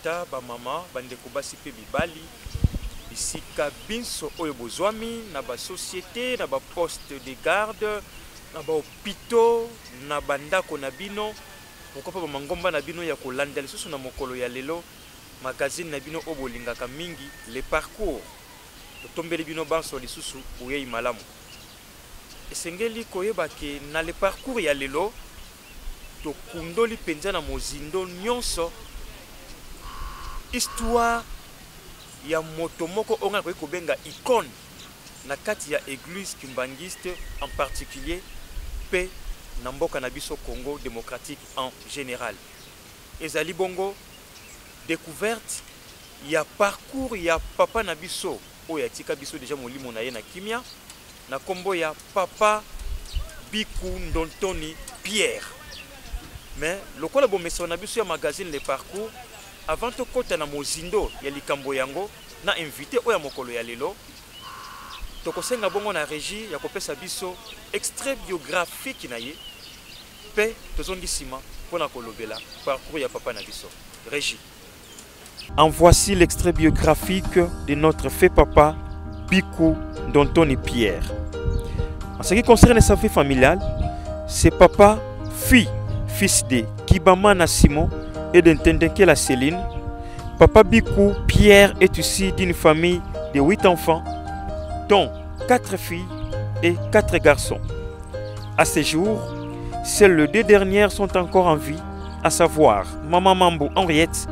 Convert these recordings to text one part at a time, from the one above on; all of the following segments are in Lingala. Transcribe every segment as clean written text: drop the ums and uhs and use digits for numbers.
tata ba mama bandeko basi pe bibali bisika binso oyo bozwami na ba société na ba poste de garde na ba hôpitaux na bandako na bino pourquoi pas mangomba na bino ya kolanda lisusu na mokolo ya lelo magazine na bino obolingaka mingi le parcours tombeli bino banso lisusu oyei malamu esengeli koyeba ke na le parcours ya lelo to kundoli penza na mozindo nyonso histoire ya moto moko onga ko benga icône na kati ya église kimbangiste en particulier pe na mboka na biso Congo démocratique en général ezali bongo découverte ya parcours ya papa na biso oyo atika biso déjà molimo na ye na kimia na kombo ya papa Biku Ndontoni Pierre. Mais lokola bomeso na biso ya magazine le parcours avant to kota na mozindo ya likambo yango na invité oya mokolo ya lelo tokosenga bongo na régie ya kopesa biso extrait biographique na ye pe tozongi sima pona kolobela parcours ya papa na biso régie. En voici l'extrait biographique de notre fait papa Biku Ndontoni Pierre. En ce qui concerne sa vie familiale, c'est papa, fils de Kibamana Simon et d'Ntendenke la Céline. Papa Biku Pierre est issu d'une famille de 8 enfants, dont 4 filles et 4 garçons. À ce jour, seules les 2 dernières sont encore en vie, à savoir Maman Mambo Henriette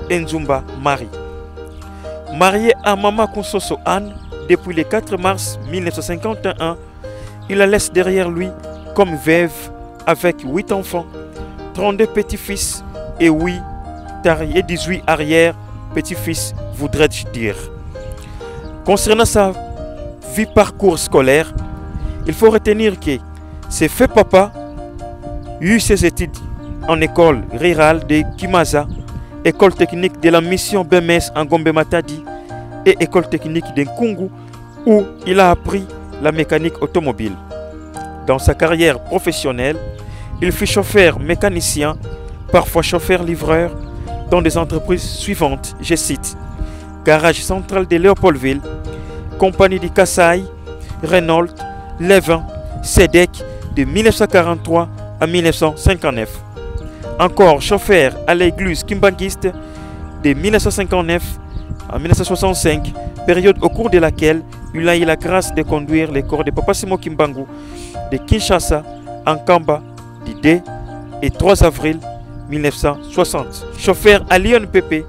et Nzumba Marie. Marié à Mama Konsoso Anne depuis le 4 mars 1951, il la laisse derrière lui comme veuve avec 8 enfants, 32 petits-fils et 18 arrière-petits-fils, voudrais-je dire. Concernant sa vie parcours scolaire, il faut retenir que c'est fait papa eut ses études en école rurale de Kimaza, école technique de la mission BMS en Gombe Matadi et école technique de Nkungu où il a appris la mécanique automobile. Dans sa carrière professionnelle, il fut chauffeur mécanicien, parfois chauffeur-livreur dans des entreprises suivantes, je cite: Garage central de Léopoldville, Compagnie du Kassai, Renault, Levin, Sedec de 1943 à 1959. Encore chauffeur à l'église Kimbangiste de 1959 à 1965, période au cours de laquelle il a eu la grâce de conduire les corps de Papa Simo Kimbangu de Kinshasa en Kamba du 2 et 3 avril 1960. Chauffeur à Lyon PP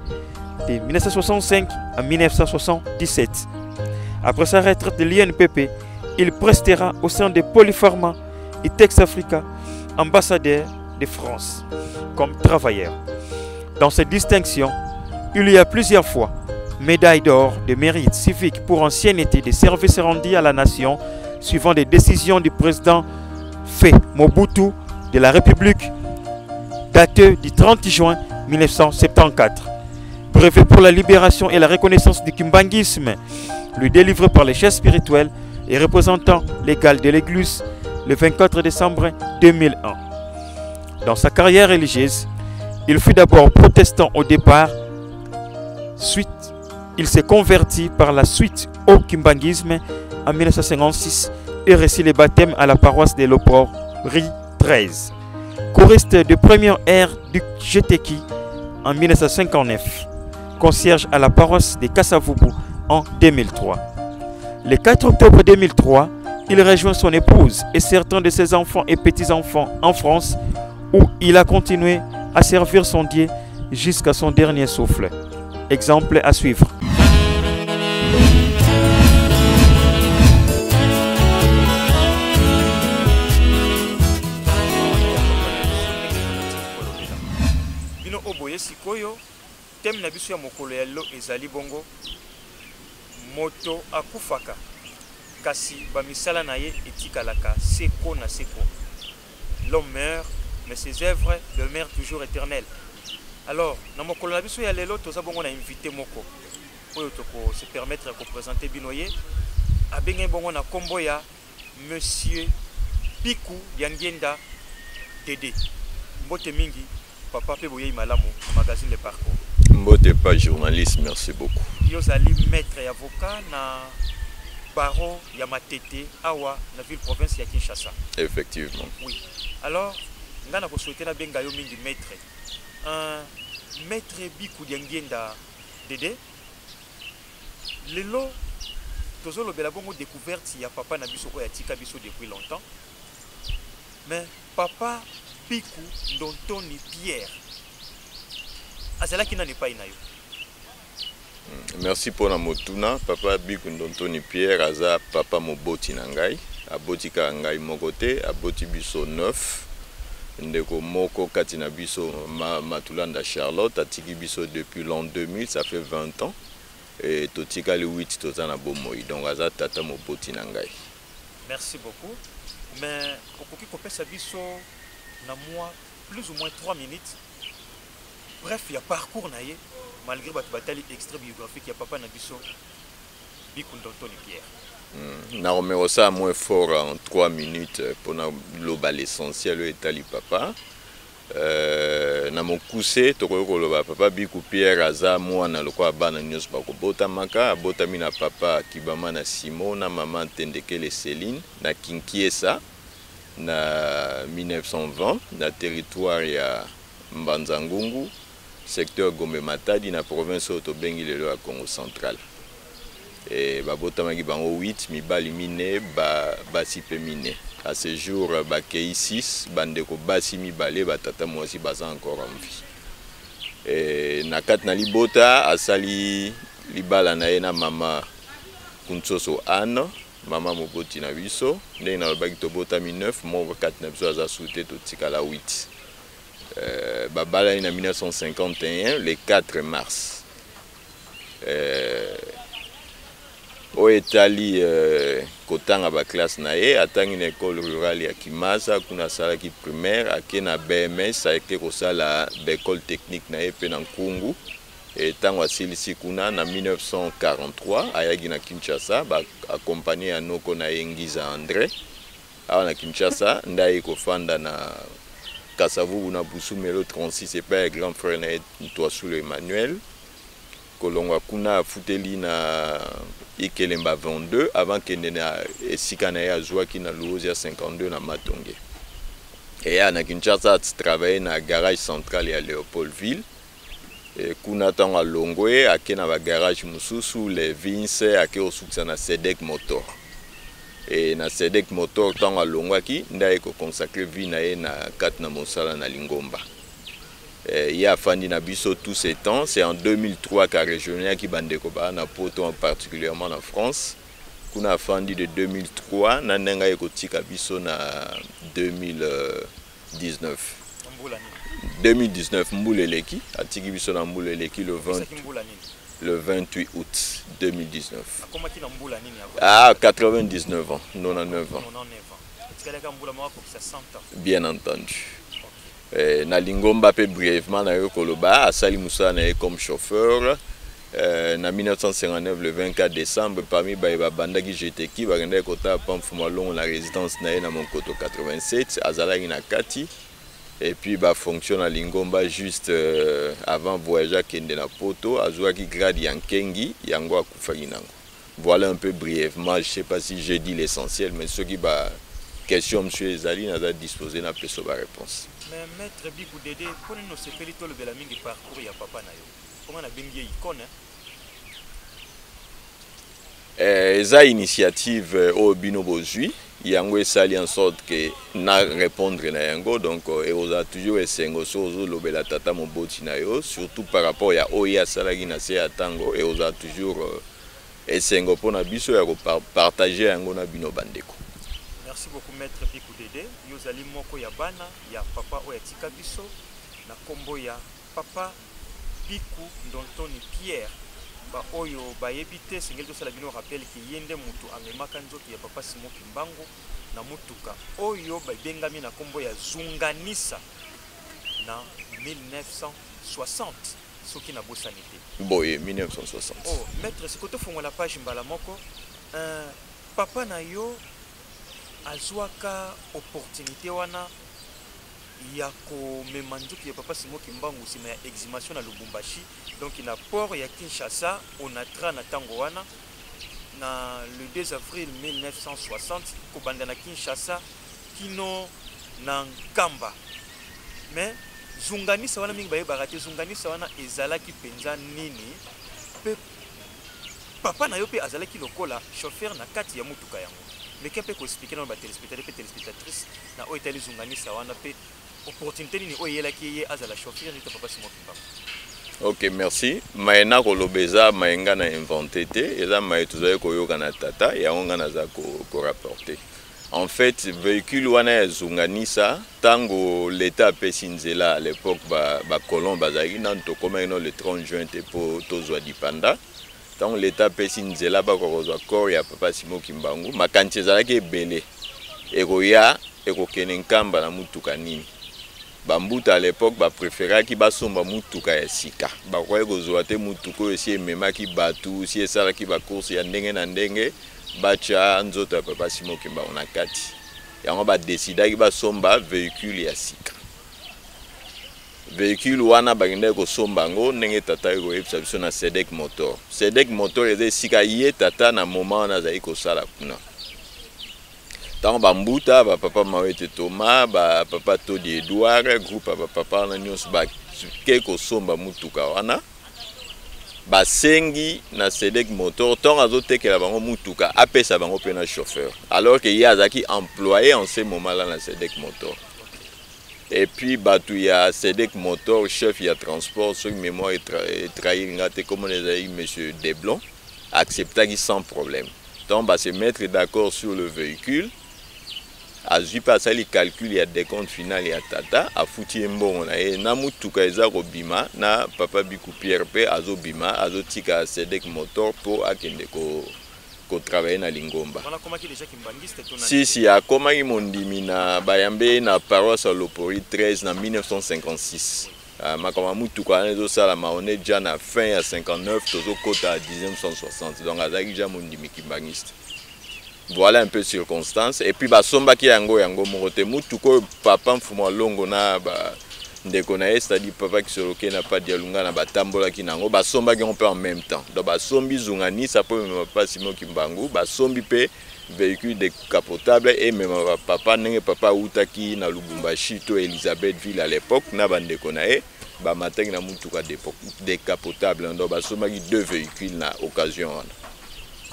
de 1965 à 1977. Après sa retraite de Lyon PP, il prestera au sein de Polypharma et Tex Africa, ambassadeur de France, comme travailleur. Dans cette distinction, il y a plusieurs fois médaille d'or de mérite civique pour ancienneté des services rendus à la nation suivant des décisions du président Fé Mobutu de la République datée du 30 juin 1974. Brevet pour la libération et la reconnaissance du kimbanguisme, lui délivré par les chefs spirituels et représentants légal de l'Église le 24 décembre 2001. Dans sa carrière religieuse, il fut d'abord protestant au départ, il s'est converti par la suite au kimbanguisme en 1956 et reçut le baptême à la paroisse de Lopor, Rue 13. Choriste de première ère du Jeteki en 1959. Concierge à la paroisse de Kassavubu en 2003. Le 4 octobre 2003, il rejoint son épouse et certains de ses enfants et petits-enfants en France où il a continué à servir son Dieu jusqu'à son dernier souffle. Exemple à suivre. Bino oboye sikoyo tem na biso ya mokolo ya lo ezali bongo moto akufaka kasi bamisala na ye etikalaka seko na seko. L'homme meurt mais ses œuvres demeurent toujours éternelles. Alors, na mokolo na biso ya lelo toza bongo na invité moko oyo toko se permettre de présenter binoye abenge bongo na kombo ya monsieur Biku Yangienda Dédé. Mbote mingi papa pe boye malamu magazine le parcours. Mbote pas journaliste, merci beaucoup. Yozali maître et avocat na barreau ya Matete awa na ville province ya Kinshasa. Effectivement. Oui. Alors, ngana ko souhaiter na benga yo mingi maître. Maître Biku Diangienda Dédé. Lelo tozolo bela bongo découverte ya papa na biso ya tika biso depuis longtemps. Mais papa Biku Ndontoni Pierre. Azala qui n'en est pas inayo. Merci pour la motuna. Papa Biku Ndontoni Pierre aza papa moboti nangai. Aboti ka ngai mokote, aboti biso 9. Ndeko moko kati na biso Matulanda Charlotte atiki biso depuis l'an 2000, ça fait 20 ans. Et totika le 8 tozana bomoi. Donc aza tata moboti nangai. Merci beaucoup. Mais okoki kopesa biso na moi plus ou moins 3 minutes. Bref, il y a parcours naie malgré votre bataille extra biographique, il y a papa na biso Biku Ndontoni Pierre. Na romero ça moins fort en 3 minutes pour na loba l'essentiel etali papa. Na mokuse tokoko loba papa Biku Pierre aza mwana lokwa bana nyos ba kobota maka abota mina papa kibama na Simon na maman Tendekele Céline na Kinkiesa na 1920 na territoire ya Mbanzangungu secteur Gombe Matadi na province Otobengi lelo ya Congo central. Et babota maki bango 8 mibali mine basi pe mine. À ce jour bakei 6 bandeko basi mibale batata mwasi baza encore en vie. Et na kat na libota asali libala na ye na mama Kuntsoso Anne, mama moboti na biso, ndenge na lobaki tobota mi 9 mo kat na biso aza soute to tikala 8. Babala en 1951, le 4 mars. Au Italie, kotanga ba classe na ye, atangi une école rurale ya Kimaza, kuna sala ki primaire, ake na BMS, ake kosala l'école technique na ye pe na Nkungu. Et tango asilisi kuna na 1943, ayagi na Kinshasa, ba accompagné ya noko na Yengiza André. Awa na Kinshasa, ndaye kofanda na Kasavubu na Busumelo 36 et pas grand frère na Ntoasulu Emmanuel. Kolongwa kuna futeli na Ikelemba 22 avant kende na esika na ya zwaki na Luozi ya 52 na Matonge. Et ya na Kinshasa travaillé na garage central ya Léopoldville. Et kuna tanga Longwe ake na ba garage mususu les Vince ake osukisa na Sedek Motor. Et na Sedek Motor tanga Longwaki ndaye ko consacrer vie na ye na kat na mosala na Lingomba. Il y a fandi na biso tous ces temps, c'est en 2003 qu'a régionné qui bandeko ba na poto particulièrement en France. Kuna fandi de 2003 na nenga ekotika biso na 2019. 2019 Mbouleleki atiki biso na Mbouleleki le 28 août 2019. Ah, 99 ans, 99 ans. Bien entendu. Na Lingomba pe brièvement na Koloba asali Moussa na comme chauffeur na 1959 le 24 décembre parmi ba banda ki j'étais qui ba ngenda kota pamfuma long la résidence na na Monkoto 87 azala na kati et puis ba fonctionne à Lingomba juste avant voyager kende na poto azwa ki grade yankengi yango akufaki nango. Voilà un peu brièvement, je sais pas si j'ai dit l'essentiel mais ce qui ba question monsieur Ezali n'a pas disposé na peso ba réponse. Mais maître Biku Dédé, pour nous se faire tout le belamingi parcours ya papa na yo. Comment on a bengi icône eza initiative au bino bozui yango esali en sorte que na répondre na yango donc et oza toujours esengo so ozo lobela tata moboti na yo surtout par rapport ya oya salaki na se ya tango et oza toujours esengo pona biso ya ko partager yango na bino bandeko. Merci beaucoup maître Biku Dédé. Yozali moko ya bana ya papa oya tika biso na kombo ya papa Biku Ndontoni Pierre. Ba oyo ba yebite singeli to sala bino rappel ki yende mutu amemaka nzoki ya papa Simon Kimbangu na mutuka oyo ba bengami na kombo ya Zunganisa na 1960 soki na bosanité. Boye 1960. Oh maître sikoto fongo la page mbala moko papa na yo azwaka opportunité wana ya komema nzoki ya papa Simon Kimbangu nsima ya exhumation na Lubumbashi. Donc na port ya Kinshasa Onatra na tango wana na le 2 avril 1960 kobanda na Kinshasa kino na Nkamba. Mais zunganisa wana mingi bayebaka te zunganisa wana ezalaki penza nini pe papa na yo pe azalaki lokola chauffeur na kati ya mutuka yango. Mais qu'est-ce que vous expliquez dans les téléspectateurs et téléspectatrices na o etali zunganisa wana pe opportunité nini o yela ki ye azala chauffeur ni papa Simon Kimbangu. Ok, merci. Maena kolobeza maenga na inventé te eza mai tuzaye koyoka na tata ya onga na za ko rapporter. En fait, véhicule wana zunganisa tango l'état pesi nzela à l'époque ba colon bazaki nan to koma le 30 juin te po tozwa dipanda. Tant l'état pesi nzela ba kozwa corps ya papa Simon Kimbangu makanche ezalaki ebele ekoya ekokene Nkamba na mutuka nini. Bambuta à l'époque ba préféraki basomba mutuka ya sika bakoye kozwa te mutuka esi ememaki batu si esalaki ba course ya ndenge na ndenge bacha nzoto ya papa Simon Kimbangu na kati yango badesidaki basomba véhicule ya sika. Véhicule wana bagenda kosomba ngo ndenge tata ekoyebisa biso na Sedek Motor. Sedek Motor eza sika ye tata na moment wana azali kosala kuna. Tango bambuta ba papa Mawete Thomas ba papa Todi Edouard groupe ba papa na nyonso ba ke kosomba mutuka wana basengi na Sedek Motor tant azotekela bango mutuka apesa bango pe na chauffeur alors que ye azaki employé en ce moment là na Sedek Motor. Et puis batu ya Sedek Motor chef ya transport sur mémoire et trahir ngate comme les amis monsieur Deblon acceptaki sans problème. Donc va se mettre d'accord sur le véhicule. Azui pasa li calcul ya décompte final ya tata afuti mbongo na ye na mutuka eza kobima na papa Biku Pierre pe azobima azotika Sedek Motor po akende ko travailler na Lingomba. Wana komaki déjà kimbangiste tona. Si akomaki mondimi na bayambe na paroisse Lopori 13 na 1956. Makoma mutuka nezo sala maone déjà na fin ya 59 tozo kota à 1960. Donc azaki déjà mondimi kimbangiste. Voilà un peu de circonstances. Et puis basomba ki yango morote mutuko papa Mfuma Longo na ba ndeko na c'est-à-dire papa qui soloke na pas dialunga na batambola ki nango basomba ki on peut en même temps. Donc basombi zungani ça peut même pas Simon Kimbangu basombi pe véhicule décapotable et même papa nenge papa utaki na Lubumbashi to Elisabethville à l'époque na bandeko na ba matin na mutuka décapotable donc basomba ki deux véhicules na occasion.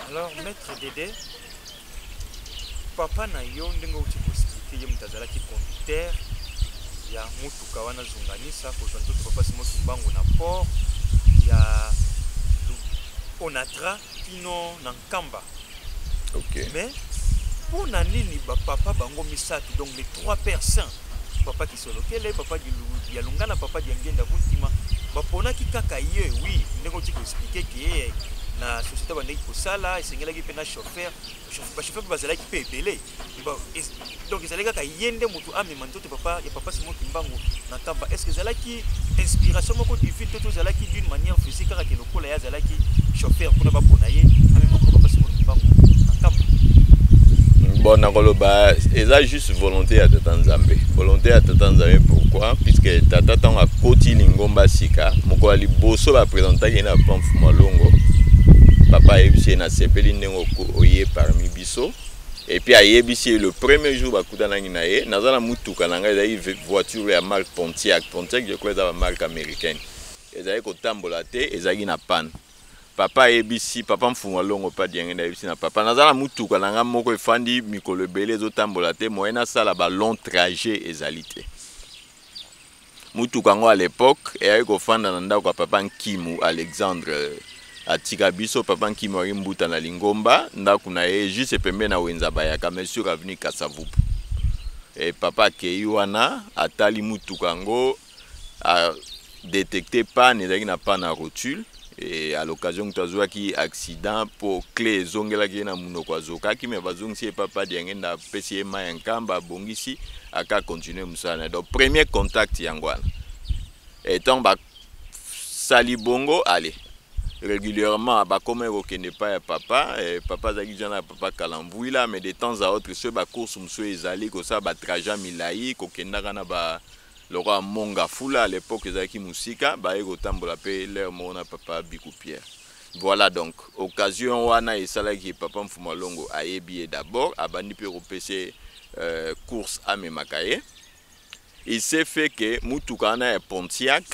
Alors maître Dédé papa na yo ndenge uti kosiki ye mutazalaki conducteur ya mutuka wana zunganisa kozwa nzoto papa Simon Kimbangu na port ya Onatra kino na Nkamba. Ok. Mais pour na nini ba papa bango misatu donc les trois pères saints papa Kisolokele papa Yalungana papa Diangenda Kuntima baponaki kaka ye oui ndenge uti koexpliquer que na société bande kosala esengelaki pe na chauffeur bazalaki pe ebele donc ezalaki kaka yende mutu amema nzoto papa ya papa Simon Kimbangu na Nkamba. Est-ce que ezalaki inspiration moko divine to ezalaki d'une manière physique kaka ke lokola ya ezalaki chauffeur kuna bapona ye amema papa Simon Kimbangu na Nkamba? Bon nakoloba eza juste volonté ya tata Nzambe. Volonté ya tata Nzambe pourquoi? Puisque tata tango akoti Lingomba sika moko ali boso ba présentaki na Papa Mfuma Longo papa yebisi na sepeli ndenge oye parmi biso et puis ayebisi le premier jour bakutanaki na ye nazala mutuka na ngai ezali voiture ya marque Pontiac je crois eza ba marque américaine ezali kotambola te ezali na panne papa yebisi papa Mfuma Longo pa diangenda yebisi na papa nazala mutuka na ngai moko efandi mikolo ebele ezotambola te moyena sala ba long trajet ezali te mutuka ngo à l'époque eyaki kofanda na ndako ya papa Nkimu Alexandre atika biso papa Nkimu ari mbuta na Lingomba ndako na ye juste pembe na wenza bayaka monsieur avenue Kasavubu et papa akei wana atali mutuka ngo a détecté panne ezalaki na panne à rotule et à l'occasion tozwaki accident pour clé ezongelaki na munoko azokaki me bazongisi papa diangenda pesi ye mai Nkamba bongisi aka continuer musala donc premier contact yango wana et tant ba sali bongo allez régulièrement bakoma kokende pa ya papa papa zaki jana papa kalambwila, mais de temps à autre ce ba course mso ezali ko sa ba trajet milai kokenda kana ba lora monga fula à l'époque ezaki musika ba eko tambola pe leur mona papa Bikou Pierre. Voilà donc occasion wana esalaki papa Mfumalongo ayebi d'abord abandi pe repese course à memakaye. Il s'est fait que mutuka na Pontiac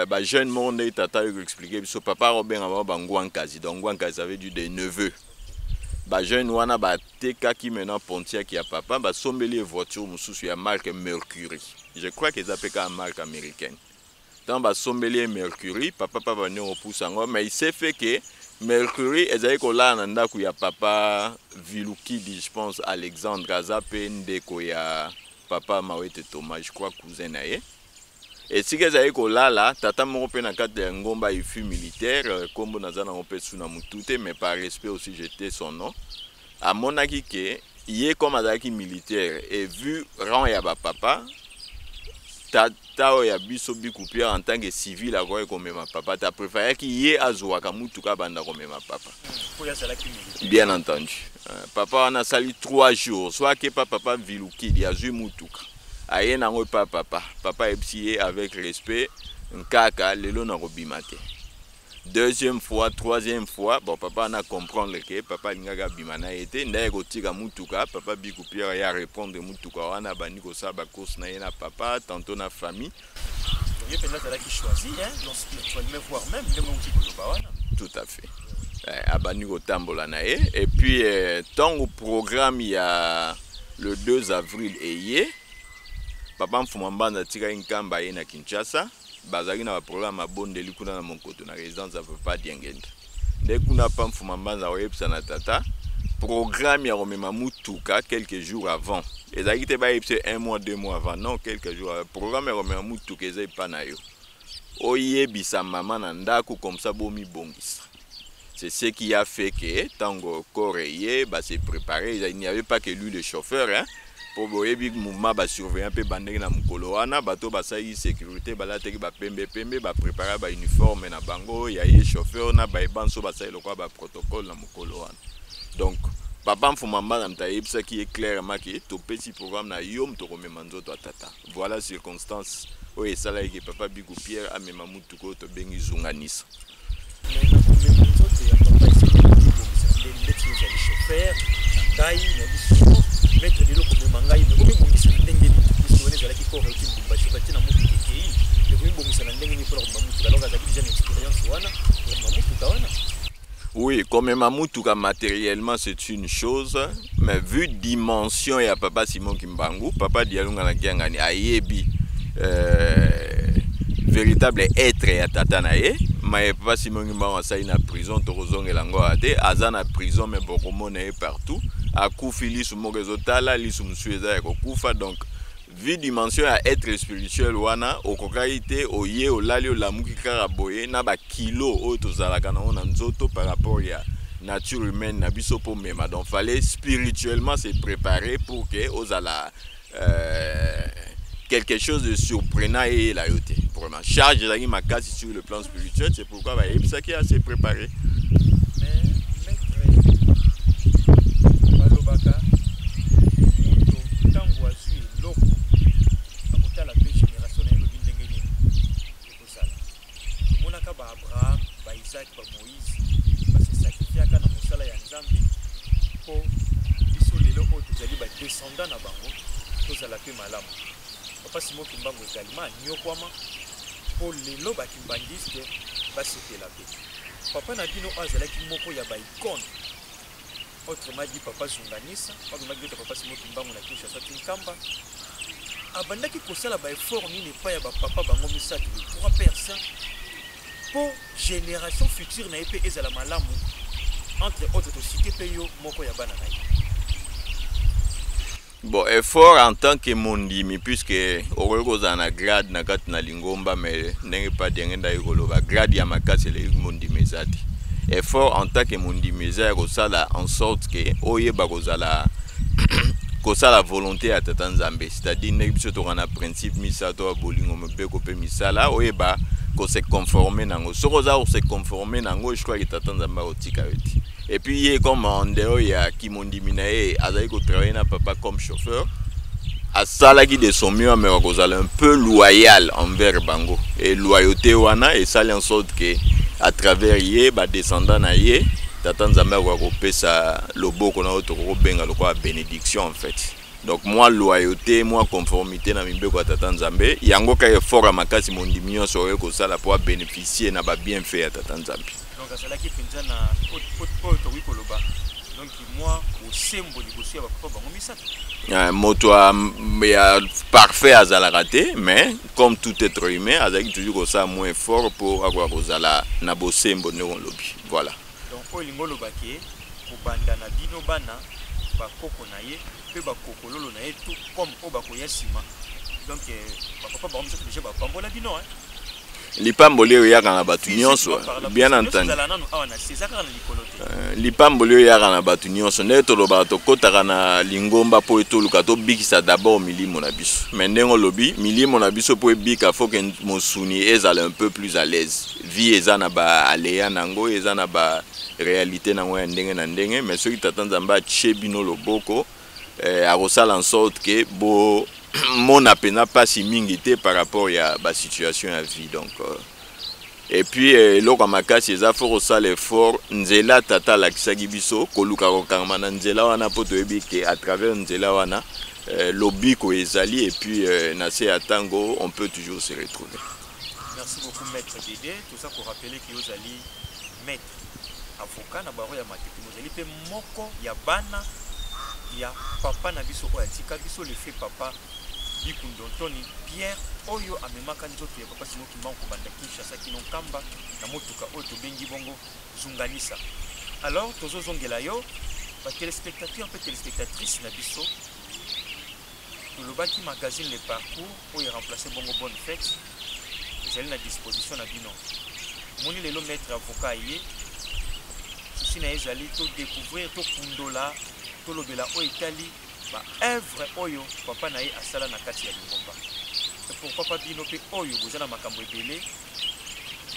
bah jeune monde tata lui expliquer so papa Robin aba bangwankazi donc ngwankazi avait du des neveux bah jeune wana ba teka ki maintenant Pontiac ya papa ba sombeli voiture mususu ya marque Mercury, je crois qu'ils appellent ça marque américaine. Tant ba sombeli Mercury papa va venir au poussango, mais il s'est fait que Mercury ezali ko la na ndaku ya papa Vilukidi, je pense Alexandre Azape ndeko ya papa Mawete Thomas, je crois cousin na ye. Et si vous avez là, tata moko pe na kati ya ngomba il fut militaire, kombo nazana mpe suna mutute, mais par respect aussi jeté son nom. A monaki ke yé comme azaki militaire et vu rang ya ba papa, tata ya biso Bikou Pierre en tant que civil a quoi comme ma papa, ta préféré ki yé azwaka mutuka banda comme ma papa. Bien entendu. Papa on a sali 3 jours, soit que papa Vilukidi a zui mutuka. Aye nango papa ebsiye avec respect nkaka lelo na robimate. Deuxième fois, troisième fois, bon papa na comprendre que papa lingaga bimana été ndaye kotika mutuka papa Bikou Pierre ya répondre mutuka wana bani ko sa ba course na yena papa tantôt na famille. Il y a là qui choisit hein, donc tu vas voir même de mon petit wana. Tout à fait. Abani ko tambola na ye et puis tant au programme il y a le 2 avril eye papa Mfumambanda tika inkamba ye na Kinshasa bazaki na programme abondeli kuna na Monkoto na résidence à papa Diengende. Dès kuna pa Mfumambanda oyebisa na tata programme ya romema mutuka quelques jours avant. Ezaki te ba yebise 1 mois 2 mois avant, non, quelques jours. Programme ya romema mutuka ezai pa na yo. Oyebisa mama na ndako comme ça bomi bongisa. C'est ce qui a fait que tango coreye ba se préparer, il n'y avait pas que lui le chauffeur hein. Pour boye big mouvement ba surveillant pe bandeki na mukolo wana bato ba sai sécurité bala teki ba pembe ba préparer ba uniforme na bango ya ye chauffeur na ba banso ba sai lokwa ba protocole na mukolo wana. Donc papa Mfumambanda mtayebisa qui est clairement que to petit programme na yom to komema nzoto tata. Voilà circonstance oye sala ke papa Bikou Pierre a mema mutuko to bengi zunganisa. Mettre de l'eau comme mangaï, mais comme on dit, c'est n'engagé plus on est à la qui corps et qui bombe, je passe dans mon pays, mais comme on dit, c'est n'engagé pour mamoutou, alors que j'ai une expérience wana, mamoutou wana. Oui, comme mamoutou matériellement c'est une chose, mais vu dimension ya papa Simon Kimbangu, papa Dialunga na Kiangani ayebi véritable être ya tata na ye, mais papa Simon Kimbangu asai na prison torozonge lango ate, aza na prison mais bokomona ye partout. A Koufili sous Mogezotala, li sous Msueza et Koufa, donc vu dimension à être spirituel wana au kokaite au ye au lali au lamuki karaboye na ba kilo auto zalakana on nzoto par rapport à nature humaine na biso po mema, donc fallait spirituellement se préparer pour que osala quelque chose de surprenant et la yote vraiment charge la makasi sur le plan spirituel, c'est pourquoi bah il ça qui a se préparer. Abraham, Isaac, Moïse, parce que sacrifié à Kana Mosala ya Nzambe pour biso lelo o tozali ba descendant na bango tozala pe malamu. Papa Simon Kimbangu également nyokwama pour lelo ba kimbangiste basepela pe. Papa na bino azalaki moko ya ba icône. Autrement dit papa Zunganisa, papa Simon Kimbangu na Kinshasa Tinkamba. Abandaki kosala ba effort nini pa ya ba papa bango misaki de 3 personnes. Pour génération future na épée ezala malamu entre autres cité peyo moko ya bana na. Bon, effort en tant que mondimi puisque orego za na grade na kat na lingomba mais ndenge pas dengenda ikoloba grade ya makasi le mondimi zati. Effort en tant que mondimi za ko sala en sorte que oye ba ko zala ça la volonté à tata Nzambe, c'est-à-dire nek biso to kana principe misato bolingo mbe ko pe misala oyeba ko se conformer nango soko za se conformer nango je crois que tata Nzambe otika eti. Et puis il est comme en dehors il y a qui m'ont diminué azali ko travailler na papa comme chauffeur à ça qui de son mieux mais ko un peu loyal envers bango et loyauté wana et ça en sorte que à travers yé ba descendant na yé tata Nzambe ko pesa loboko na auto ko benga lo kwa bénédiction en fait. Donc moi loyauté, moi conformité na mimbe ko tata Nzambe, yango ka effort makasi mon diminution so ko ça la pour bénéficier na ba bienfait à tata Nzambe. Donc ça là qui penza na auto wi koloba. Donc moi au sembo di bosia ba papa bango misata. Moto ya parfait azala raté mais comme tout être humain azaki toujours ça moins fort pour avoir kozala na bosembo ne on lobi. Voilà. Donc o lingolo bake obanda na bino bana ba koko na ye pe ba kokololo na ye tout comme o ba koya sima. Donc papa bango misata déjà ba pambola bino hein. Lipamboli oyaka na batu nyonso bien entendu lipamboli oyaka na batu nyonso nde tolobaka tokotaka na lingomba po etoluka tobikisa d'abord milimo na biso mais ndenge olobi milimo na biso po ebika faut que mosuni ezala un peu plus à l'aise vie eza na ba aleya nango eza na ba réalité nango ya ndenge na ndenge mais soki tata Nzambe atie bino loboko akosala en sorte que bo mon appena pas si mingité par rapport à la situation à vie donc et puis loko makasi eza faut ça l'effort nzela tata la kisaki biso koluka ko kamana nzela wana poto ebike à travers nzela wana lobiko ezali et puis na se atango on peut toujours se retrouver. Merci beaucoup maître Dédé, tout ça pour rappeler que vous allez maître avocat na baro ya matiki mozali pe moko ya bana ya papa na biso o atika biso le fait papa Bikundotoni Pierre oyo amemaka nzoto ya papa simo kimbango banda Kinshasa kino kamba na motuka oyo tobengi bongo zunganisa. Alors tozo zongela yo ba téléspectateurs pe téléspectatrices na biso tolobaki magazine Le Parcours oyo remplacer bongo Bonne Fête ezali na disposition na bino moni lelo maître avocat ye souci na ezali to découvrir to kundola to lobela o Italie ba œuvre oyo papa na ye asala na kati ya lingomba. Et pour papa bino pe oyo bozana makambo ebele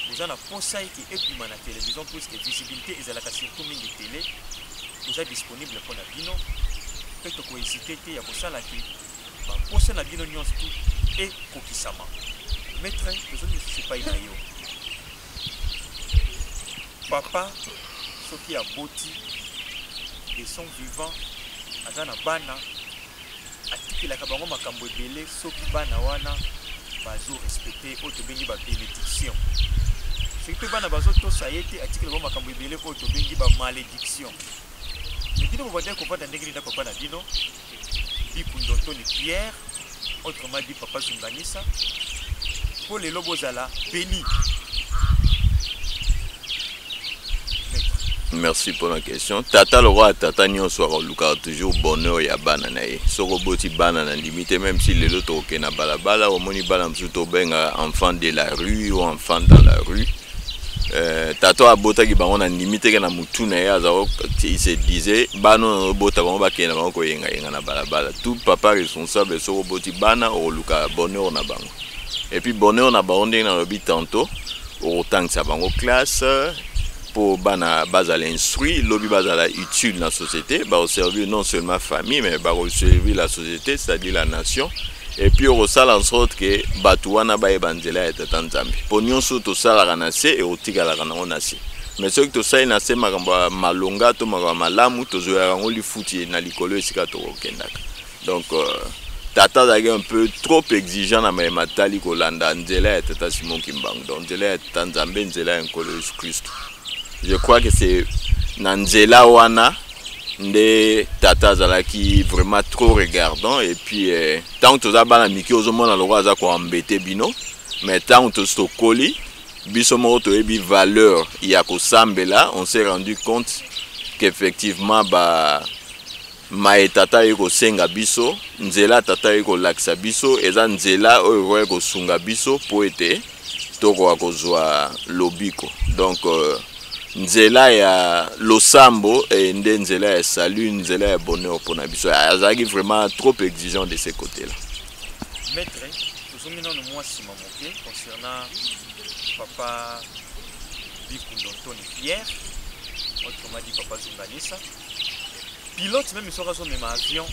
bozana posa ki ebima na télévision puisque visibilité ezalaka surtout mingi télé boza disponible pour na bino pe to ko hésiter te ya kosala ki ba posa na bino nyonso tout et kokisama maître besoin de se pas na yo papa soki a boti et son vivant azana bana atikilaka bango makambo ebele soki bana wana bazo respecter oyo tobengi ba bénédiction soki mpe bana bazotosa ye te atikila bango makambo ebele oyo tobengi ba malédiction mais bino bobandaki kovanda ndenge nini na papa na bino Bikundotoni Pierre autrement dit papa Zunganisa po lelo bozala béni. Merci pour la question. Tata le roi tata nyonso aluka toujours bonheur ya bana na ye. Soko boti bana na limite même si le loto ok na balabala omoni bana msuto benga enfant de la rue ou enfant dans la rue. Tata abota ki bango na limite ke na mutu na ye azao il se disait bano bota bango ba kena bango ko yenga na balabala. Tout papa responsable soko boti bana oluka bonheur na bango. Et puis bonheur na bango ndenge na lobi tantôt autant que ça bango classe pour bana bazala instruit lobby bazala utile dans la société ba servir non seulement famille mais ba servir la société c'est-à-dire la nation et puis on resala en sorte que batuana ba ebanzela et tata Nzambe pour nyonso to sala kanase et otikala kana onase mais ce que to sala na se makamba malonga to makamba malamu to zoya ngoli futi na likolo esika to okendaka donc tata est un peu trop exigeant na matali kolanda nzela et tata Simon Kimbangu donc nzela et tata Nzambe nzela en Jésus Christ. Je crois que c'est Nanzela wana nde tata zalaki vraiment trop regardant et puis tant que toza bana miki ozomona loko aza ko embêter bino mais tant que to koli biso moko toyebi valeur ya ko sambela on s'est rendu compte qu'effectivement ba ma tata yeko senga biso nzela tata yeko laksa biso eza nzela oyo yeko sunga biso po ete toko akozwa lobiko donc nzela ya losambo et nde nzela ya salut, nzela ya bonheur pour na biso. Azaki vraiment trop exigeant de ce côté-là. Maître, nous sommes moi si maman concernant papa Bikundonton et Pierre, autrement dit papa Zunganisa. Pilote même sur son même avion,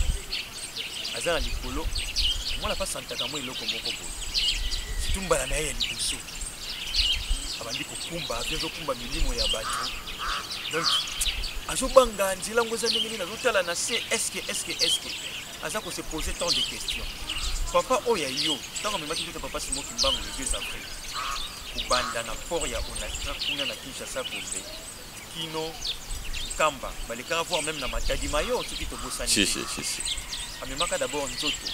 Azana Likolo, moi la passe Santa Camo et Loko Mokobo. Si tout le monde a eu un sou, abandi kukumba, avion kumba milimo ya batu. Donc, azobanga nzila ngoza ndenge na zotala na se est-ce que aza ko se poser tant de questions. Papa oya yo, tant que memaki tout papa Simo Kimbangu le 2 avril. Kubanda na port ya Onatra kuna na Kinshasa Gombe. Kino Kamba, baleka voir même na Matadi Mayo tout qui te bosani. Si. Amemaka d'abord nzoto.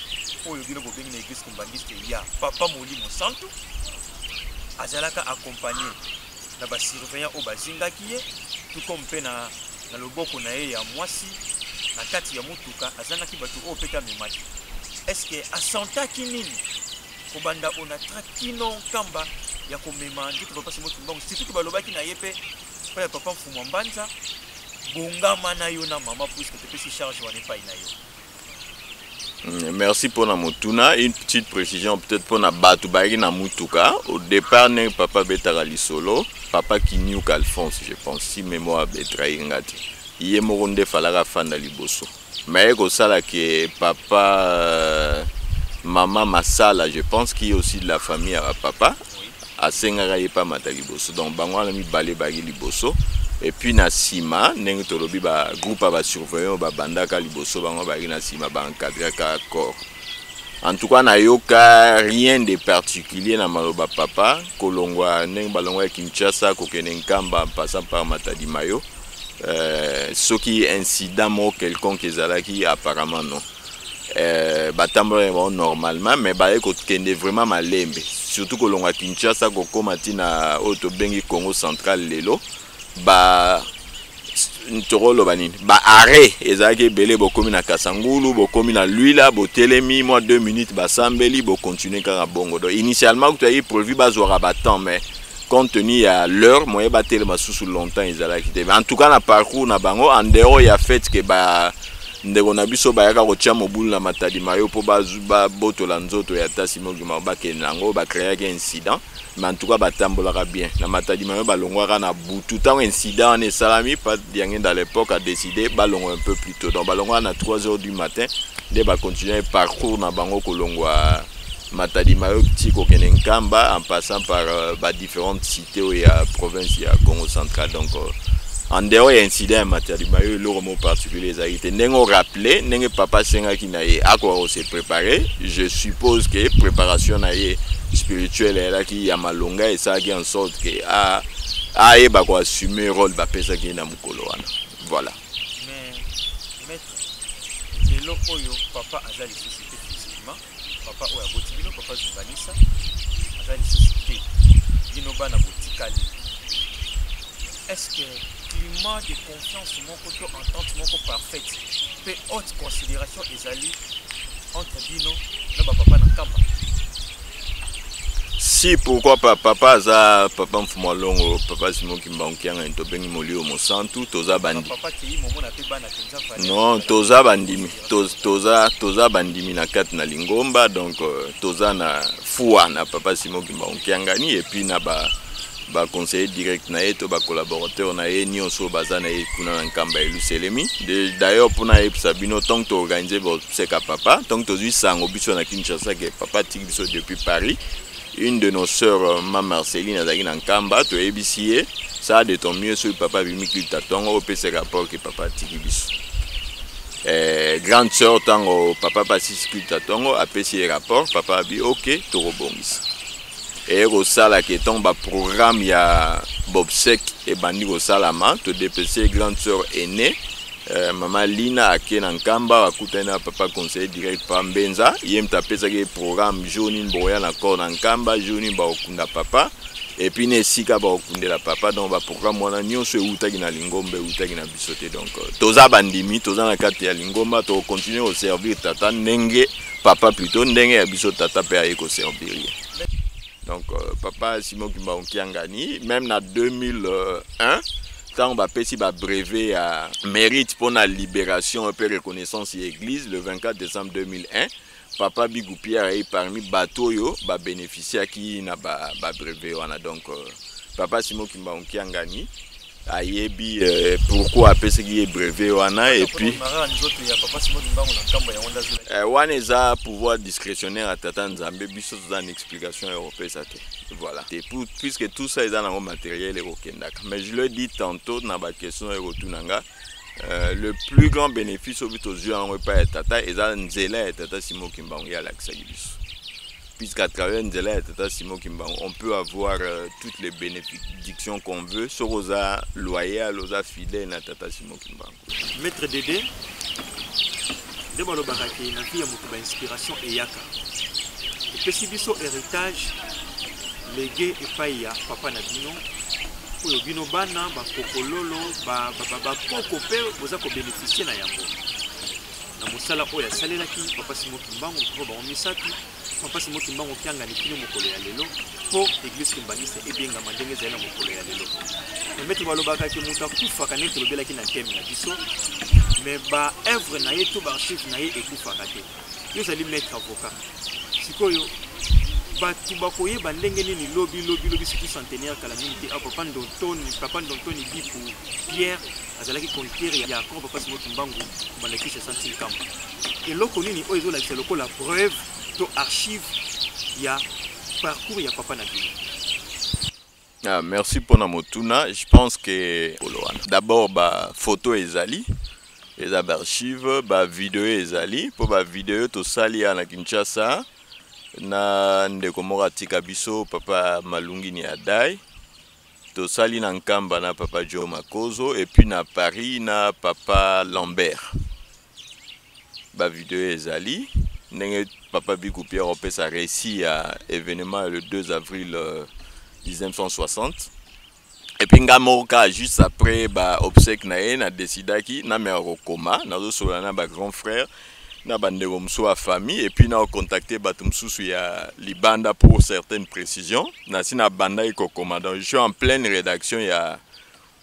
Oyo bino bobengi na église kumbangiste ya papa Molimo Santo. Azalaka accompagné na ba surveillant o bazingaki ye tout comme pe na loboko na ye ya mwasi na kati ya mutuka azanaki batu o peka memaki. Est-ce que asantaki nini kobanda Onatra kino Kamba ya komema ndiko papa Simo Kimbangu surtout balobaki na ye pe ya papa Mfumu Mbanza bongama na yo na mama puisque te pesi charge wana pa ina yo. Merci pour la motuna. Une petite précision peut-être pour la batubari na mutuka. Au départ, ne papa Betarali solo, papa Kinyuk Alphonse, je pense, si mémoire betrahi ngati. Iye moronde falara fanda liboso. Mais au sala que papa maman Masala, je pense, qui est aussi de la famille à papa, a sengara yepa mata liboso. Donc bangwa la mi balé bagi liboso. Et puis na sima nenge tolobi ba groupe ba surveillant ba bandaka liboso bango ba na sima ba encadrer ka corps. En tout cas na yoka rien de particulier na maloba papa kolongwa nenge balongwa Kinshasa ko kene Nkamba en passant par Matadi Mayo. Ce qui est incident mo quelconque ezalaki apparemment non. Batambola normalement mais ba ko kende vraiment malembe surtout kolongwa Kinshasa ko komatina auto bengi Congo central lelo. Ba ntoro banini ba arrêt ezaki belé bokomi na Kasangulu bokomi na Luila botelemi moi 2 minutes ba sambeli bo continuer kaka bongo. Donc initialement tu as prévu ba zora ba temps mais compte tenu à l'heure moyen ba telema sous longtemps ezalaki te. En tout cas na parcours na bango en dehors ya fait que ba ndeko na biso ba yaka ko tia mobulu na Matadi Mayo po ba botola nzoto ya Tasimo Gima ba kenango ba créer un incident. Mais en tout cas, batambolaka bien. Na Matadi Mayo balongwaka na butu. Tant incident en salami, pas bien dans l'époque a décidé balongwa un peu plus tôt. Donc balongwa na 3 h du matin, de ba continuer parcours na bango kolongwa Matadi Mayo tiko kene Nkamba en passant par différentes cités où il y a province il y a Congo central. Donc en dehors il y a incident à Matadi Mayo le mot particulier les a été nengo rappelé, nengo papa senga ki na ye akwa se préparer. Je suppose que préparation na ye spirituel est là qui a malonga et ça qui en sorte que et bah quoi assumer rôle bah pesa qui na mukolo wana voilà. Mais maître le loco yo papa azali société physiquement papa oya botibino papa Zunganisa azali société bino bana botikali. Est-ce que climat de confiance mon côté entente mon côté parfaite peut haute considération ezali entre bino na papa na Kamba? Si pourquoi pas papa za papa Mfumu Longo papa Simo Kimbangu kianga to bengi molio mosantu toza bandi papa ki momo na pe bana kenza fane non toza bandimi toza bandimi na kat na Lingomba donc toza na fuwa na papa Simo Kimbangu kianga ni et puis na ba conseiller direct na eto ba collaborateur na ye nyonso baza na ye kuna na Nkamba eluselemi d'ailleurs pour na Sabino tant que organiser votre seka papa tant que tozui sango biso na Kinshasa que papa tiki biso depuis Paris. Une de nos sœurs, ma Marceline, a dit Nkamba, tu es ébicié, ça a de ton mieux sur le papa Vimikil Tatongo, au PC rapport que papa Tikibis. Grande sœur, tant papa Pacifique Tatongo, a PC rapport, papa a dit ok, tu rebondis. Et au sala qui tombe à programme, il y a Bob Sek et Bandi au Salama, tu DPC, grande sœur aînée. Maman Lina a Ken Nkamba akutana papa conseiller direct pa Mbenza yem tapesa ke programme Jonin Boya na corps Nkamba Jonin ba okunda papa et puis ne sika ba okundela papa donc ba programme wana nyonso eutaki na Lingomba eutaki na bisote donc toza bandimi toza na kati ya Lingomba to continuer au servir tata ndenge papa plutôt ndenge ya biso tata pe aye ko servir. Donc papa Simo Kimbangu kiangani même na 2001 tant bapesi ba brevet à mérite pour la libération et reconnaissance de l'église le 24 décembre 2001. Papa Bigou Pierre est parmi batoyo ba bénéficiaire qui n'a ba brevet wana donc papa Simon Kimbangu Kiangani ayebi pourquoi apesa ki brevet wana et puis wana eza pouvoir discrétionnaire à tata Nzambe biso za une explication européenne ça voilà et puisque tout ça est dans le matériel ekokendaka mais je le dis tantôt na ba question ekotunanga le plus grand bénéfice au but aux yeux en repas et tata et ça nzela et tata Simon Kimbangu ya l'accès puisqu'à travers nzela et tata Simon Kimbangu on peut avoir toutes les bénédictions qu'on veut sur osa loyal osa fidèle na tata Simon Kimbangu. Maître Dédé de balobaka ke na vie ya moto ba inspiration et yaka epesi biso héritage légué epai ya papa na bino oyo bino bana bakokololo bakoko mpe boza kobénéficie na yango na mosala oyo asalelaki papa Simon Kimbangu mpo bango misato papa Simon Kimbangu kiangani kino mokolo ya lelo mpo église kimbangiste ebengama ndenge ezali na mokolo ya lelo emeti balobaka ke moto akufaka neti tolobelaki na teme na biso mais baœuvre na ye to baarchive na ye ekufaka te yo ezali maître avocat sikoyo batu bakoyeba ndenge nini lobi surtout centenaire kala mingi te papa Ndontoni Bipu Pierre azalaki conquérir ya encore papa Simon Kimbangu bandaki 65 kamba eloko nini oyo ezolakisa lokola preuve to archive ya parcours ya papa na bino. Ah, merci pour la motuna. Je pense que d'abord ba photo ezali les archives ba vidéo ezali pour ba vidéo to sali na Kinshasa na ndeko moko atika biso papa Malungi ni adai to sali na Nkamba na papa Joe Makozo et puis na Paris na papa Lambert ba vidéo ezali ndenge papa Bigou Pierre opesa récit à événement le 2 avril 1960 et puis ngamoka juste après ba obsèque na ye na décidaki na mero koma na zo solana ba grand frère na bande bomso a famille et puis na contacté batum susu ya libanda pour certaines précisions na sina banda iko commandant je suis en pleine rédaction ya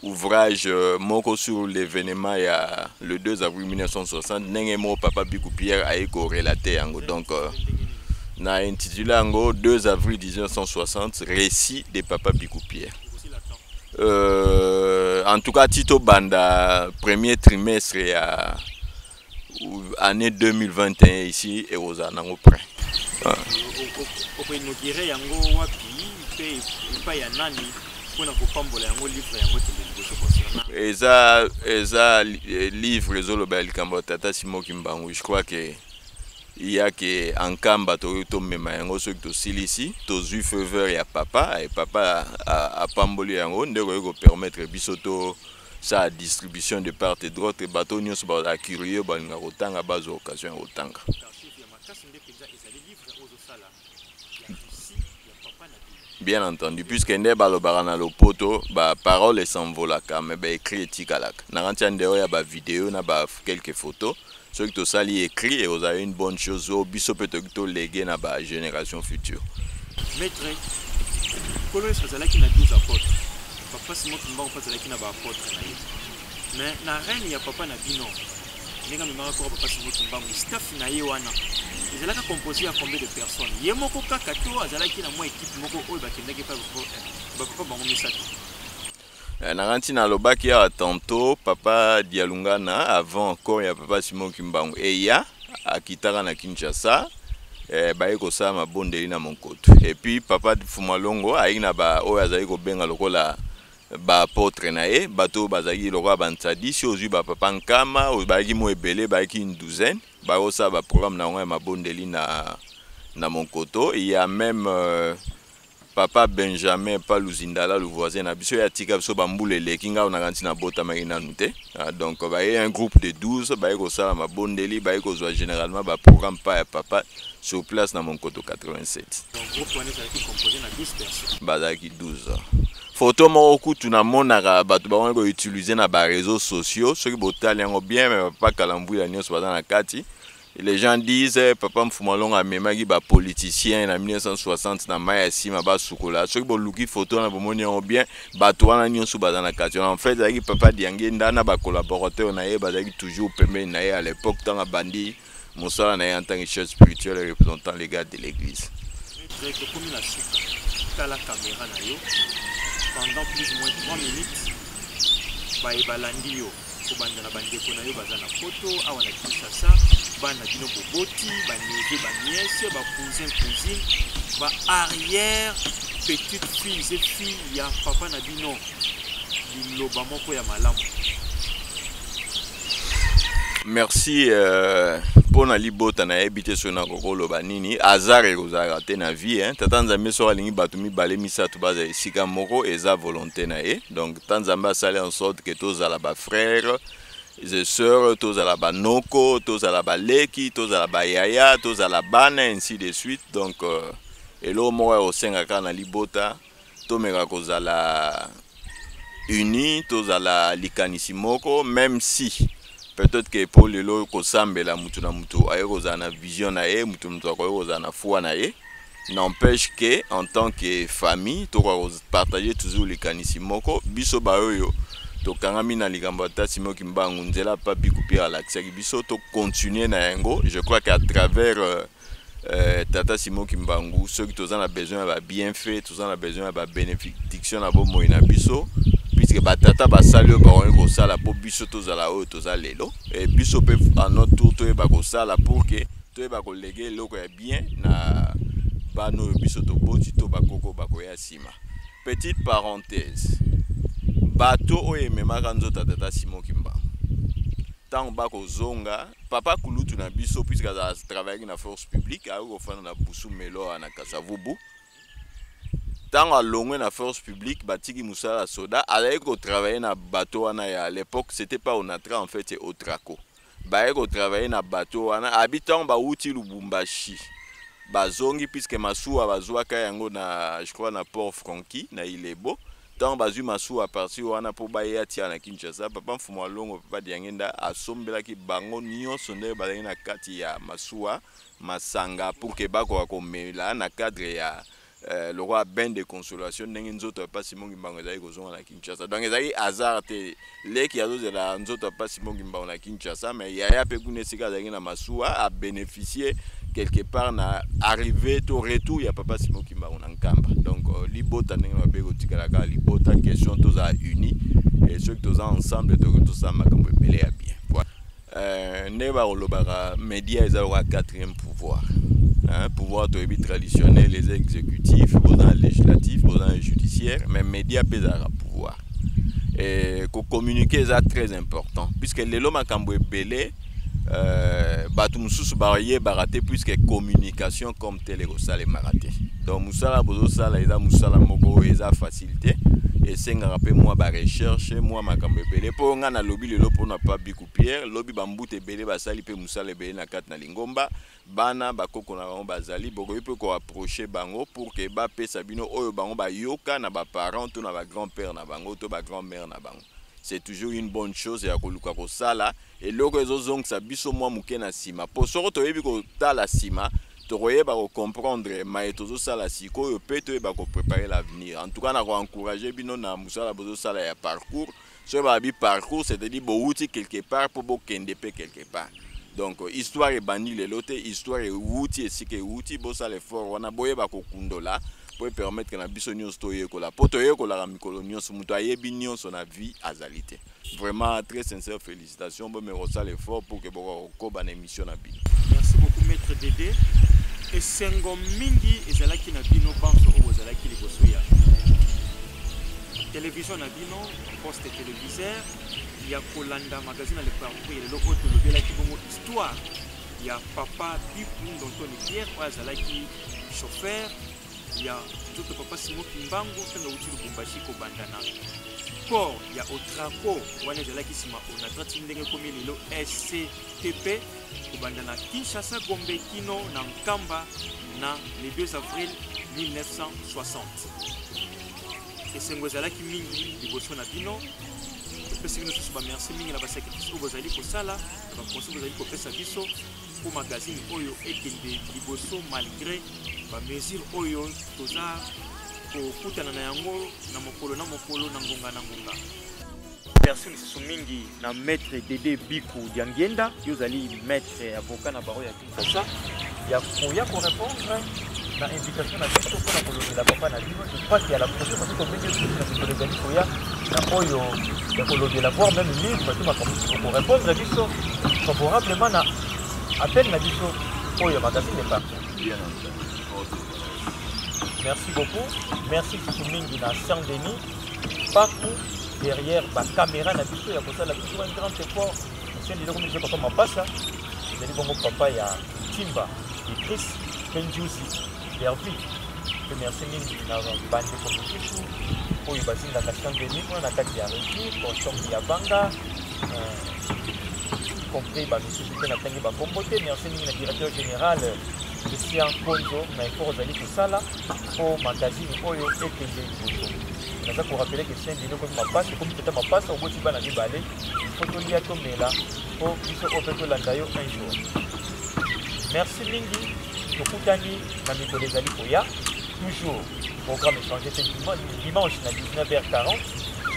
ouvrage moko sur l'événement ya le 2 avril 1960 nenge mo papa Bigou Pierre a iko relaté yango donc na intitulé yango 2 avril 1960 récit de papa Bigou Pierre. En tout cas Tito Banda premier trimestre ya année 2021 ici et aux anango près. Eza livre ezolobel kambo tata Simon Kimbangu je crois que il y a que en Kamba to mema yango so to silisi to zu faveur ya papa et papa a pamboli yango ndeko yoko permettre bisoto sa distribution de part et d'autre bateau nyonso ba curieux ba nga kotanga bazo occasion kotanga. Bien entendu puisque ndé balobara na lopoto ba parole s'envolaka mais ba écrit etikalaka na rantiande ya ba vidéo na ba quelques photos ceux qui to sali écrit et vous avez une bonne chose au biso peut to léguer na ba génération future. Maître Kolo Sazalaki na 12 apôtres papa Simon Kimbangu Sazalaki na ba apôtres na ye mais na reine ya papa na bino ninga mimaka ko papa Simon Kimbangu staff na ye wana ezalaka composé à combien de personnes ye moko kaka to azalaki na mo équipe moko oyo bakendaki pa papa bango misato na ranti na lobaki ya tantôt papa Dialungana avant encore ya papa Simon Kimbangu et ya akitaka na Kinshasa baye ko sa mabondeli na monkoto et puis papa Fumalongo aina ba oyo azali ko benga lokola ba apôtre na ye bato bazaki lokola bantadi si ozui ba papa Nkama o baiki mo ebele baiki une douzaine ba osa ba programme na ngwa mabondeli na monkoto il y a même papa Benjamin Paluzindala le voisin na biso ya tika biso bambule lekinga na kanti na bota makina nute donc ba y a un groupe de 12 ba ko sala mabondeli ba ko zo généralement ba programme pa ya papa sur place na monkoto 87 donc groupe wana est composé na 12 personnes bazaki 12 photo moko tuna monaka bato ba ko utiliser na ba réseaux sociaux ceux qui botali yango bien mais pas kalambu ya nyonso bazana kati Les gens disent papa Mfumalonga amemaki ba politicien en 1960 na maya sima ba sukola. Ceux qui bon luki photo na bomoni on bien bato wana nyonso baza na kati. En fait zaki papa Diange ndana ba collaborateur na ye bazaki toujours pembeni na ye à l'époque tant bandi mosala na ye en tant que chef spirituel et représentant légal de l'église. La caméra na yo pendant plus ou moins 3 minutes ba ebalandi yo ko banda na bandeko na yo baza na photo awa na Kinshasa bana bino boboti ba neve ba nièce ba cousin cousine ba arrière petite filles et filles ya papa na bino liloba moko ya malamu. Merci pour na libota na ebité so na kokolo banini azare kozara te na vie hein tatanzambe so alingi batumi bale misatu baza esika moko eza volonté na ye donc tanzamba sale en sorte que tous ala ba frères et sœurs tous ala ba noko tous ala ba leki tous ala ba yaya tous ala bana ainsi de suite donc elo mo au senga kana libota to meka kozala uni tous ala likanisi moko même si peut-être que pour le lot kosambela mutu na mutu ayoza na vision na ye mutu akoyoza na foi na ye n'empêche que en tant que famille to partager toujours les kanisi moko biso bayoyo to kangami na likambo ta simo kimbangu nzela pa bikupira l'accès biso to continuer na yango. Je crois qu'à travers tata Simon Kimbangu ceux qui tous en a besoin ba bienfait tous en a besoin ba bénédiction na bo moina biso puisque batata basalio baone ko sala po biso tozala o tozala lelo et biso pe en notre tour to ba ko sala pour que to ba ko léguer loko ya bien na bano biso to boti to bakoko bako ya sima. Petite parenthèse bato o ememaka nzota tata Simon Kimbangu tant bako zonga papa kulutu na biso puisque a travaillé na force publique a ko fana na busu melo na Kasavubu. Tant à longue na force publique, batiki musala soda, avec au travailler na bateau à l'époque, c'était pas au Natra en fait, c'est au Traco. Bah au travailler na bateau à habitant ba outil Lubumbashi. Bazongi puisque Masou a bazwa kayango na je crois na Port Franqui na Ilebo. Tant bazu Masou a parti wana po ba ya tia na Kinshasa, papa Mfumalongo papa Diangenda a sombela ki bango nyo sonde ba na kati ya Masua Masanga pour que ba ko komela na cadre ya le roi ben de consolation ndenge nzoto pas Simon Kimbangu ezali kozonga na Kinshasa donc ezali hasard te leki azo de la nzoto pas Simon Kimbangu na Kinshasa mais yaya pe kuna sika ezali na Masua a bénéficier quelque part na arrivé to retour ya papa Simon Kimbangu na Nkamba donc libota ndenge na bego tikalaka libota question tous a uni et ceux qui tous ensemble to ça makambo belé ya bien voilà neba olobara média ezali wa quatrième pouvoir. Un pouvoir traditionnel, les exécutifs, les législatifs, les judiciaires, mais les médias peuvent avoir pouvoir. Et communiquer c'est très important. Puisque les lois sont belé, puisque communication comme telle est maraté. Donc, musala bozosala eza musala moko eza facilité. Et c'est un rappel moi ba recherche moi makambe belé pour nga na lobby lelo pour na pas bikupier lobby bambute belé basali pe musala belé na kat na lingomba bana bakoko na bango bazali boko peut ko approcher bango pour que ba pesa bino oyo bango ba yoka na ba parents to na ba grand-père na bango to ba grand-mère na bango. C'est toujours une bonne chose ya koluka ko sala et loko ezozong sa biso moi muke na sima po soro to yebi ko tala sima toye ba comprendre maître sala siko peut ba ko préparer l'avenir en tout cas na ko encourager bino na musala bozo sala ya parcours so ba bi parcours c'est-à-dire bo outil quelque part pour bo kende pe quelque part donc histoire et bani le lote histoire et outil et sike outil bo sala fort wana boye ba ko kundola pour permettre que na biso nyos toye ko la poto ye ko la mikolo nyos muto ayebi nyos na vie azalité vraiment très sincère félicitations bo me rosala effort pour que bo ko ba na émission na bi. Merci beaucoup maître Dédé. Et sengo mingi ezalaki na bino banso o bozalaki liboso ya télévision na bino poste téléviseur ya kolanda magazine le parcours ya loko to lobelaki bongo histoire ya papa Bipu Ndotoni Pierre o azalaki chauffeur ya tout papa Simon Kimbangu tanga uti Lubumbashi ko bandana port ya Otraco wana ezalaki sima on a trati ndenge komi lelo SCTP kubandana Kinshasa Gombe Kino na Nkamba na le 2 avril 1960. Et c'est ngozalaki mingi liboso na bino. Pesi bino susu ba merci mingi na ba sacrifice ko bozali ko sala, ba conseil bozali ko pesa biso pour magazine oyo ekende liboso malgré ba mesure oyo toza kokutana na yango na mokolo na ngonga. Personne se mingi na maître Dédé Bikou Diangenda, yozali maître avocat na baro ya Kinshasa ya koya ko répondre na invitation na biso pour na koloba la papa na biso. Je crois qu'il y a la prochaine parce que bien sûr na kolobeli koya na oyo ya koloba la voir même livre parce que ma pour répondre à biso favorablement na appel na biso oyo magazine n'est pas. Bien entendu. Merci beaucoup. Merci Mingi na Saint-Denis. Partout derrière la caméra, na biso ya kosala biso un grand effort. C'est le comme papa Mapasa. C'est bon papa ya Timba, et Chris Benjusi, Derby. Merci Mingi na bande compétition. Oyo basi na Saint-Denis, on a kati ya Régie, pour ya Banga. Compris ba société na tangi ba kombote. Merci Mingi na directeur général Christian Konzo na effort zali kosala pour magazine oyo ekende liboso. Naza ko rappeler que c'est une comme ma passe comme peut-être ma passe au bout de la balai photo lia comme là pour biso opeto landayo un jour. Merci Mingi tokutani na mikolo ezali koya toujours programme échangé dimanche na 19h40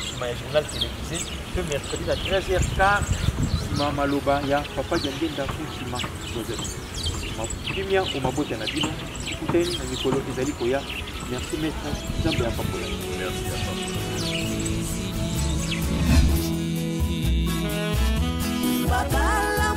sur le journal télévisé le mercredi à 13h15 sima maloba ya papa Diangenda Fouchima Joseph. Kimia au mabote na bino kuteni na mikolo ezali koya. Merci maître Zambe ya Papola. Merci à Papa la